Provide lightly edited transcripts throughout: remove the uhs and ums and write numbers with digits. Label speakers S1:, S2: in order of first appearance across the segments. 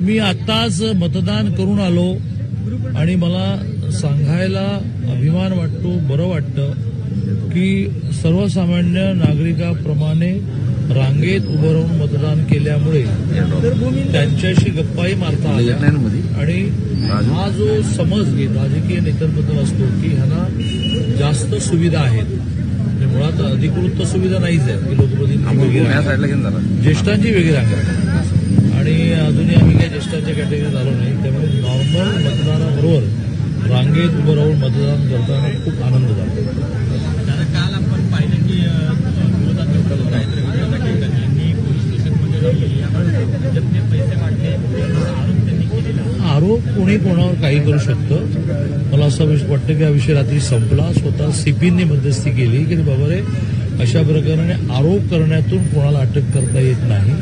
S1: मी आत्ताच मतदान करून आलो आणि मला सांगायला अभिमान वाटतो, बरं वाटतं की सर्वसामान्य नागरिकाप्रमाणे रांगेत उभं राहून मतदान केल्यामुळे त्यांच्याशी गप्पाही मारता आल्या आणि हा जो समज राजकीय नेत्यांबद्दल असतो की ह्यांना जास्त सुविधा आहेत, मुळात अधिकृत सुविधा नाहीच आहेत की लोकप्रतिनिधी ज्येष्ठांची वेगळी रांग आहे आणि अजूनही आम्ही काही ज्येष्ठांच्या कॅटेगरीत आलो नाही, त्यामुळे नॉर्मल मतदानाबरोबर रांगेत उभं राहून मतदान करताना खूप आनंद झाला.
S2: काल आपण पाहिलं की
S1: आरोप कोणी कोणावर काही करू शकतं. मला असं वाटतं की हा विषय रात्री संपला. स्वतः सीपींनी मध्यस्थी केली की बाबा रे अशा प्रकारे आरोप करण्यातून कोणाला अटक करता येत नाही,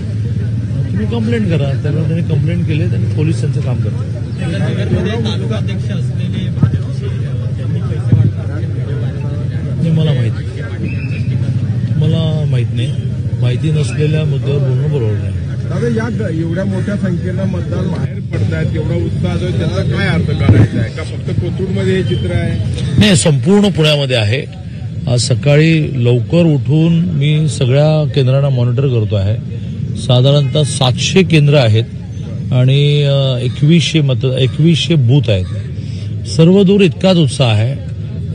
S1: तुम्ही कंप्लेंट करा. त्यामुळे त्यांनी कंप्लेंट केली आणि पोलीस त्यांचं काम करतात.
S2: तालुकाध्यक्ष असलेले
S1: मला माहित नाही. माहिती नसलेल्या मुद्द्यावर बोलणं बरोबर नाही.
S3: दादा, या एवढ्या मोठ्या संख्येनं मतदान बाहेर पडतायत, एवढा उत्साह जो त्याचा काय अर्थ काढायचा आहे का फक्त कोथरूडमध्ये हे चित्र आहे?
S1: नाही, संपूर्ण पुण्यामध्ये आहे. आज सकाळी लवकर उठून मी सगळ्या केंद्रांना मॉनिटर करतो आहे. साधारणतः 700 केंद्र आहेत आणि 2100 बूथ आहेत. सर्व दूर इतकाच उत्साह आहे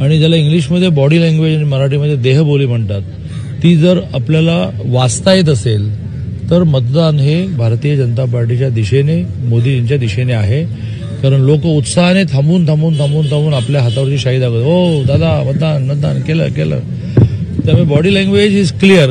S1: आणि ज्याला इंग्लिशमध्ये बॉडी लँग्वेज आणि मराठीमध्ये देहबोली म्हणतात, ती जर आपल्याला वाचता येत असेल तर मतदान हे भारतीय जनता पार्टीच्या दिशेने, मोदींच्या दिशेने आहे. कारण लोक उत्साहाने थांबून आपल्या हातावरची शाही दाखवतात. हो दादा, मतदान केलं. त्यामुळे बॉडी लँग्वेज इज क्लिअर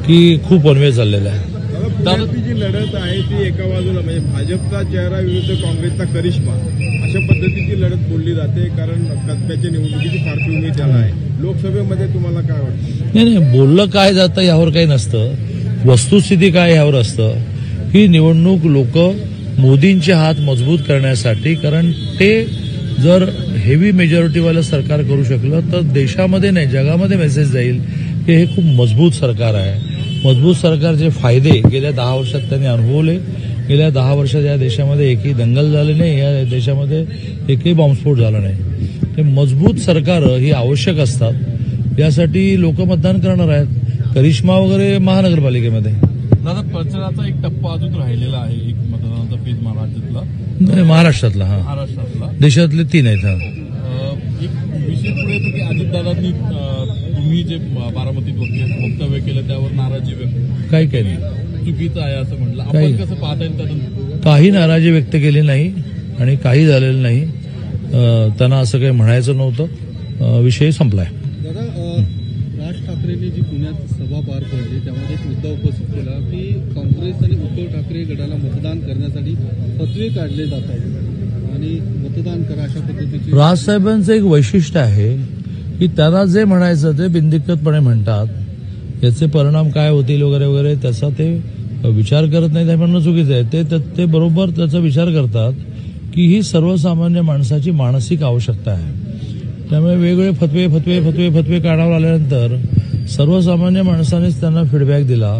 S1: की खूप वनवे चाललेला आहे.
S3: पुण्याची जी लढत आहे ती एका बाजूला म्हणजे भाजपचा चेहरा विरुद्ध काँग्रेसचा करिश्मा अशा पद्धतीची लढत बोलली जाते. कारण कसब्याच्या निवडणुकीची फारशी उमेद त्याला आहे. लोकसभेमध्ये तुम्हाला काय वाटतं?
S1: नाही, बोललं काय जातं यावर काही नसतं. वस्तुस्थिती काय यावर असतं. ही निवडणूक लोक मोदींचे हात मजबूत करण्यासाठी, कारण ते जर हेवी मेजॉरिटीवालं सरकार करू शकलं तर देशामध्ये नाही जगामध्ये मेसेज जाईल की हे खूप मजबूत सरकार आहे. मजबूत सरकारचे फायदे गेल्या 10 वर्षात त्यांनी अनुभवले. गेल्या 10 वर्षात या देशामध्ये एकही दंगल झाले नाही, या देशामध्ये एकही बॉम्बस्फोट झाला नाही. ते मजबूत सरकार ही आवश्यक असतात. यासाठी लोक मतदान करणार आहेत. करिश्मा वगैरे महानगरपालिकेमध्ये.
S2: दादा, प्रचाराचा एक टप्पा अजून राहिलेला आहे, एक मतदानाचा पेज
S1: महाराष्ट्रातला. देशातले 3 आहेत.
S2: एक विषय पुढे येतो की अजितदादांनी तुम्ही जे बारामतीत वक्तव्य केलं त्यावर नाराजी व्यक्त
S1: काही नाही,
S2: चुकीचं आहे असं म्हटलं. आपण कसं पाहता येईल?
S1: काही नाराजी व्यक्त केली नाही आणि काही झालेलं नाही. त्यांना असं काही म्हणायचं नव्हतं. विषय संपलाय.
S4: दादा, राज ठाकरेंनी जी पुण्यात सभा पार पडली त्यामध्ये एक मुद्दा उपस्थित केला की काँग्रेस आणि उद्धव ठाकरे गटाला मतदान करण्यासाठी फतवे काढले जातात आणि मतदान करा अशा पद्धतीची.
S1: राजसाहेबांचं एक वैशिष्ट्य आहे की त्यांना जे म्हणायचं ते बिनदिक्कतपणे म्हणतात. याचे परिणाम काय होतील वगैरे वगैरे त्याचा ते विचार करत नाही. त्यामुळे चुकीचं आहे. ते बरोबर त्याचा विचार करतात की ही सर्वसामान्य माणसाची मानसिक आवश्यकता आहे. त्यामुळे वेगवेगळे फतवे काढावर आल्यानंतर सर्वसामान्य माणसानेच त्यांना फीडबॅक दिला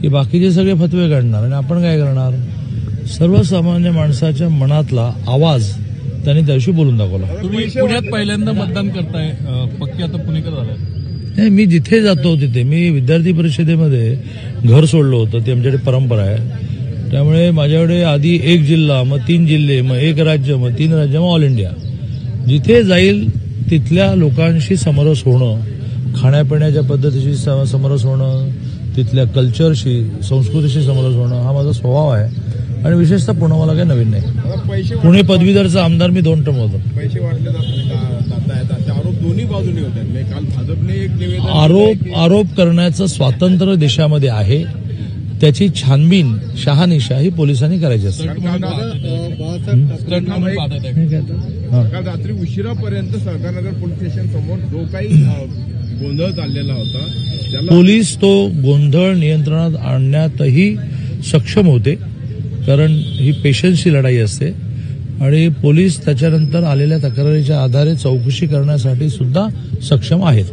S1: की बाकीचे सगळे फतवे काढणार आणि आपण काय करणार. सर्वसामान्य माणसाच्या मनातला आवाज त्यांनी त्याशी बोलून दाखवला.
S2: तुम्ही पुण्यात पहिल्यांदा मतदान करताय, पक्के आता पुणेकर झालाय?
S1: नाही, मी जिथे जातो तिथे. मी विद्यार्थी परिषदेमध्ये घर सोडलं होतं, ती आमच्याकडे परंपरा आहे. त्यामुळे माझ्याकडे आधी 1 जिल्हा, मग 3 जिल्हे, मग 1 राज्य, मग 3 राज्य, मग ऑल इंडिया. जिथे जाईल तिथल्या लोकांशी समरस होणं, खाण्यापिण्याच्या पद्धतीशी समरस होणं, तिथल्या कल्चरशी, संस्कृतीशी समरस होणं हा माझा स्वभाव आहे. आणि विशेषतः पुणे मला काही नवीन नाही. पुणे पदवीधरचा आमदार मी 2 टर्म होतो.
S3: पैसे वाटले जातात आरोप दोन्ही बाजूने होतात. काल भाजपने एक निवेदन
S1: आरोप करण्याचं स्वातंत्र्य देशामध्ये आहे. त्याची छानबीन, शहानिशा ही पोलिसांनी करायची असते.
S3: काल रात्री उशिरापर्यंत सरकारनगर पोलीस स्टेशन समोर जो काही गोंधळ चाललेला होता,
S1: पोलीस तो गोंधळ नियंत्रणात आणण्यातही सक्षम होते. कारण ही पेशन्सची लढाई असते आणि पोलीस त्याच्यानंतर आलेल्या तक्रारीच्या आधारे चौकशी करण्यासाठी सुद्धा सक्षम आहेत.